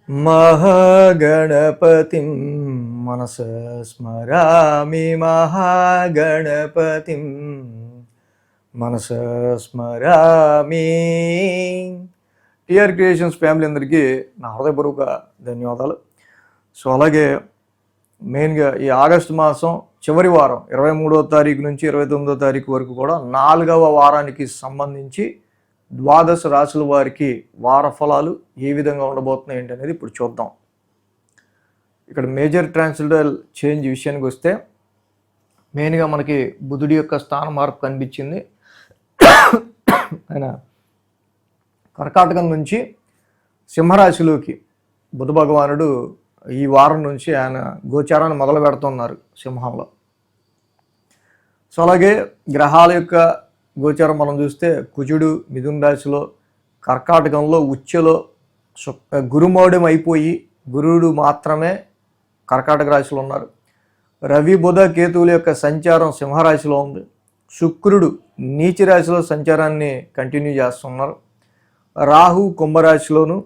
మహాగణపతిం మనసా స్మరామి మహాగణపతిం మనసా స్మరామి. TR creations family అందరికీ నా హృదయపూర్వక ధన్యవాదాలు. సో అలాగే మెయిన్గా ఈ ఆగస్టు మాసం చివరి వారం 23వ తారీఖు నుంచి 29వ తారీఖు వరకు కూడా 4వ వారానికి సంబంధించి ద్వాదశ రాశుల వారికి వార ఫలాలు ఏ విధంగా ఉండబోతున్నాయి ఏంటి అనేది ఇప్పుడు చూద్దాం. ఇక్కడ మేజర్ ట్రాన్సిటల్ చేంజ్ విషయానికి వస్తే మెయిన్గా మనకి బుధుడి యొక్క స్థాన మార్పు కనిపించింది. ఆయన కర్కాటకం నుంచి సింహరాశిలోకి బుధ భగవానుడు ఈ వారం నుంచి ఆయన గోచారాన్ని మొదలు పెడుతున్నారు సింహంలో. సో అలాగే గ్రహాల యొక్క గోచారం మనం చూస్తే కుజుడు మిథున రాశిలో, కర్కాటకంలో ఉచ్చలో గురుమౌఢ్యం అయిపోయి గురుడు మాత్రమే కర్కాటక రాశిలో ఉన్నారు. రవి బుధ కేతువుల యొక్క సంచారం సింహరాశిలో ఉంది. శుక్రుడు నీచ రాశిలో సంచారాన్ని కంటిన్యూ చేస్తున్నారు. రాహు కుంభరాశిలోను,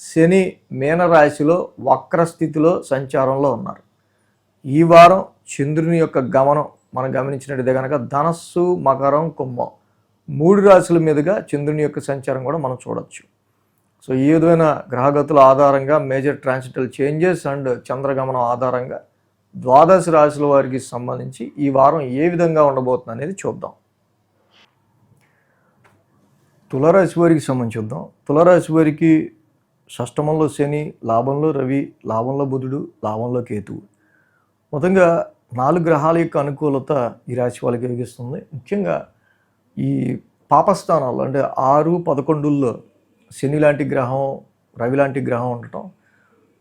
శని మీనరాశిలో వక్రస్థితిలో సంచారంలో ఉన్నారు. ఈ వారం చంద్రుని యొక్క గమనం మనం గమనించినట్లయితే కనుక ధనస్సు, మకరం, కుంభం 3 రాశుల మీదుగా చంద్రుని యొక్క సంచారం కూడా మనం చూడొచ్చు. సో ఈ విధమైన గ్రహగతుల ఆధారంగా మేజర్ ట్రాన్సిటల్ చేంజెస్ అండ్ చంద్రగమనం ఆధారంగా ద్వాదశ రాశుల వారికి సంబంధించి ఈ వారం ఏ విధంగా ఉండబోతుంది అనేది చూద్దాం. తులారాశి వారికి సంబంధించి చూద్దాం. తులారాశి వారికి షష్టమంలో శని, లాభంలో రవి, లాభంలో బుధుడు, లాభంలో కేతువు. మొత్తంగా 4 గ్రహాల యొక్క అనుకూలత ఈ రాశి వాళ్ళకి కలిగిస్తుంది. ముఖ్యంగా ఈ పాపస్థానాల్లో అంటే 6, 11ల్లో శని లాంటి గ్రహం, రవి లాంటి గ్రహం ఉండటం.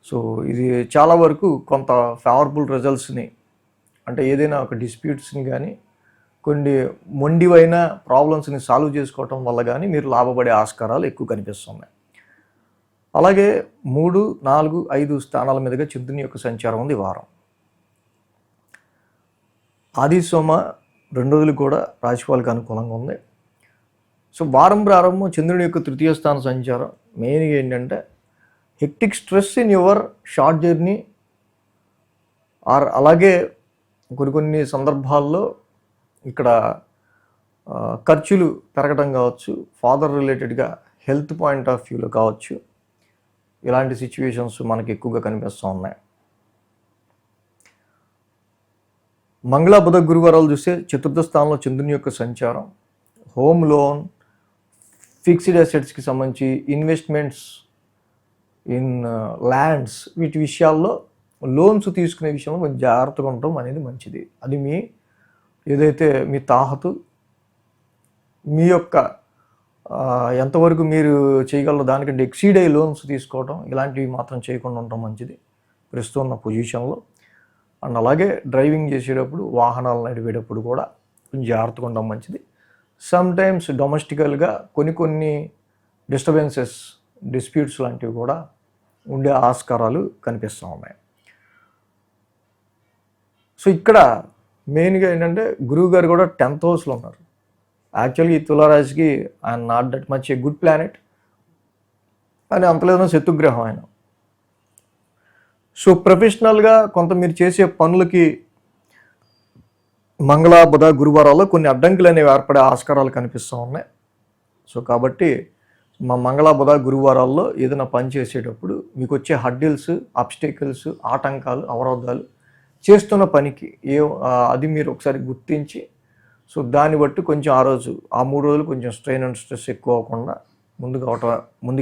సో ఇది చాలా వరకు కొంత ఫేవరబుల్ రిజల్ట్స్ని అంటే ఏదైనా ఒక డిస్ప్యూట్స్ని కానీ కొన్ని మొండివైన ప్రాబ్లమ్స్ని సాల్వ్ చేసుకోవటం వల్ల కానీ మీరు లాభపడే ఆస్కారాలు ఎక్కువ కనిపిస్తున్నాయి. అలాగే 3, 4, 5 స్థానాల మీదుగా చంద్రుని యొక్క సంచారం ఉంది ఈ వారం. ఆది సోమ 2 రోజులు కూడా రాశి వాళ్ళకి అనుకూలంగా ఉంది. సో వారం ప్రారంభం చంద్రుని యొక్క 3వ స్థాన సంచారం మెయిన్గా ఏంటంటే hectic stress in your short journey or అలాగే కొన్ని సందర్భాల్లో ఇక్కడ ఖర్చులు పెరగడం కావచ్చు, ఫాదర్ రిలేటెడ్గా హెల్త్ పాయింట్ ఆఫ్ వ్యూలో కావచ్చు. ఇలాంటి సిచ్యువేషన్స్ మనకి ఎక్కువగా కనిపిస్తూ ఉన్నాయి. మంగళ బుధ గురువారాలు చూస్తే 4వ స్థానంలో చంద్రుని యొక్క సంచారం హోమ్ లోన్, ఫిక్స్డ్ అసెట్స్కి సంబంధించి ఇన్వెస్ట్మెంట్స్ ఇన్ ల్యాండ్స్ వీటి విషయాల్లో లోన్స్ తీసుకునే విషయంలో కొంచెం జాగ్రత్తగా ఉండటం అనేది మంచిది. అది మీ ఏదైతే మీ తాహతు మీ యొక్క ఎంతవరకు మీరు చేయగలరో దానికంటే ఎక్సీడ్ అయ్యి లోన్స్ తీసుకోవడం ఇలాంటివి మాత్రం చేయకుండా ఉండటం మంచిది ప్రస్తుతం ఉన్న పొజిషన్లో. అండ్ అలాగే డ్రైవింగ్ చేసేటప్పుడు వాహనాలు నడిపేటప్పుడు కూడా కొంచెం జాగ్రత్తగా ఉండడం మంచిది. సమ్ టైమ్స్ డొమెస్టికల్గా కొన్ని డిస్టర్బెన్సెస్, డిస్ప్యూట్స్ లాంటివి కూడా ఉండే ఆస్కారాలు కనిపిస్తూ ఉన్నాయి. సో ఇక్కడ మెయిన్గా ఏంటంటే గురువు గారు కూడా 10th హౌస్లో ఉన్నారు. యాక్చువల్గా ఈ తులారాశికి ఆయన not that much a good planet అని అంతలేదో శత్రుగ్రహం ఆయన. సో ప్రొఫెషనల్గా కొంత మీరు చేసే పనులకి మంగళ బుధ గురువారాల్లో కొన్ని అడ్డంకులు అనేవి ఏర్పడే ఆస్కారాలు కనిపిస్తూ ఉన్నాయి. సో కాబట్టి మా మంగళ బుధ గురువారాల్లో ఏదైనా పని చేసేటప్పుడు మీకు వచ్చే హడ్డిల్స్, అబ్స్టేకల్స్, ఆటంకాలు, అవరోధాలు చేస్తున్న పనికి అది మీరు ఒకసారి గుర్తించి సో దాన్ని బట్టి కొంచెం ఆ 3 రోజులు కొంచెం స్ట్రెయిన్ అండ్ స్ట్రెస్ ఎక్కువ అవ్వకుండా ముందుకు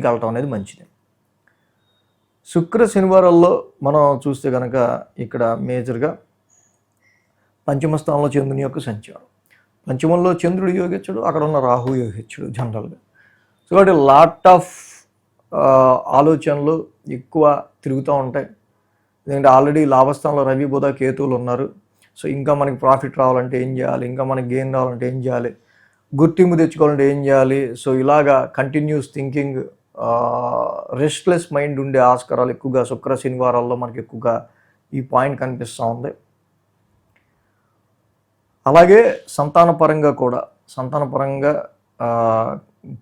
వెళ్ళటం అనేది మంచిది. శుక్ర శనివారాల్లో మనం చూస్తే కనుక ఇక్కడ మేజర్గా పంచమ స్థానంలో చంద్రుని యొక్క సంచారం. పంచమంలో చంద్రుడు యోగించడు, అక్కడ ఉన్న రాహు యోగించడు జనరల్గా. సో కాబట్టి లాట్ ఆఫ్ ఆలోచనలు ఎక్కువ తిరుగుతూ ఉంటాయి. ఎందుకంటే ఆల్రెడీ లాభస్థానంలో రవి బుధ కేతువులు ఉన్నారు. సో ఇంకా మనకి ప్రాఫిట్ రావాలంటే ఏం చేయాలి, ఇంకా మనకి గెయిన్ రావాలంటే ఏం చేయాలి, గుర్తింపు తెచ్చుకోవాలంటే ఏం చేయాలి. సో ఇలాగా కంటిన్యూస్ థింకింగ్, రెస్ట్లెస్ మైండ్ ఉండే ఆస్కారాలు ఎక్కువగా శుక్ర శనివారాల్లో మనకి ఎక్కువగా ఈ పాయింట్ కనిపిస్తూ ఉంది. అలాగే సంతానపరంగా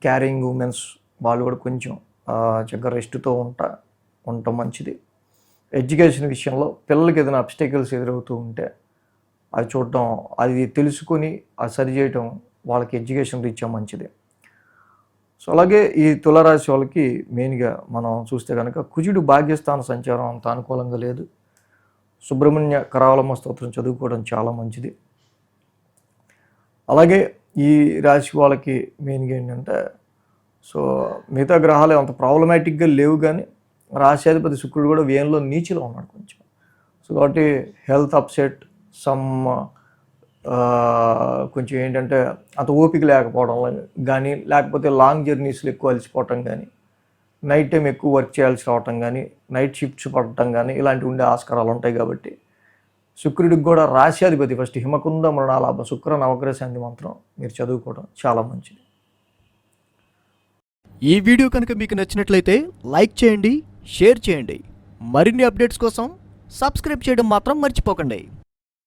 క్యారింగ్ ఉమెన్స్ వాళ్ళు కూడా కొంచెం చక్కగా రెస్ట్తో ఉంటా ఉండటం మంచిది. ఎడ్యుకేషన్ విషయంలో పిల్లలకి ఏదైనా అబ్స్టెకల్స్ ఎదురవుతూ ఉంటే అది చూడటం, అది తెలుసుకొని అది సరిచేయటం వాళ్ళకి ఎడ్యుకేషన్ రీత్యా మంచిది. సో అలాగే ఈ తులారాశి వాళ్ళకి మెయిన్గా మనం చూస్తే కనుక కుజుడు భాగ్యస్థాన సంచారం అంత అనుకూలంగా లేదు. సుబ్రహ్మణ్య కరావలమ్మ స్తోత్రం చదువుకోవడం చాలా మంచిది. అలాగే ఈ రాశి వాళ్ళకి మెయిన్గా ఏంటంటే, సో మిగతా గ్రహాలు అంత ప్రాబ్లమాటిక్గా లేవు, కానీ రాశ్యాధిపతి శుక్రుడు కూడా వ్యయంలో నీచిలో ఉన్నాడు కొంచెం. సో కాబట్టి హెల్త్ అప్సెట్ సమ్ కొంచెం ఏంటంటే అంత ఓపిక లేకపోవడం కానీ, లేకపోతే లాంగ్ జర్నీస్లో ఎక్కువ అలసిపోవటం కానీ, నైట్ టైం ఎక్కువ వర్క్ చేయాల్సి రావటం కానీ, నైట్ షిఫ్ట్స్ పడటం కానీ ఇలాంటివి ఉండే ఆస్కారాలు ఉంటాయి. కాబట్టి శుక్రుడికి కూడా రాశ్యాధిపతి ఫస్ట్ హిమకుంద మృణాలాభ శుక్ర నవగ్రహ శాంతి మంత్రం మీరు చదువుకోవడం చాలా మంచిది. ఈ వీడియో కనుక మీకు నచ్చినట్లయితే లైక్ చేయండి, షేర్ చేయండి. మరిన్ని అప్డేట్స్ కోసం సబ్స్క్రైబ్ చేయడం మాత్రం మర్చిపోకండి.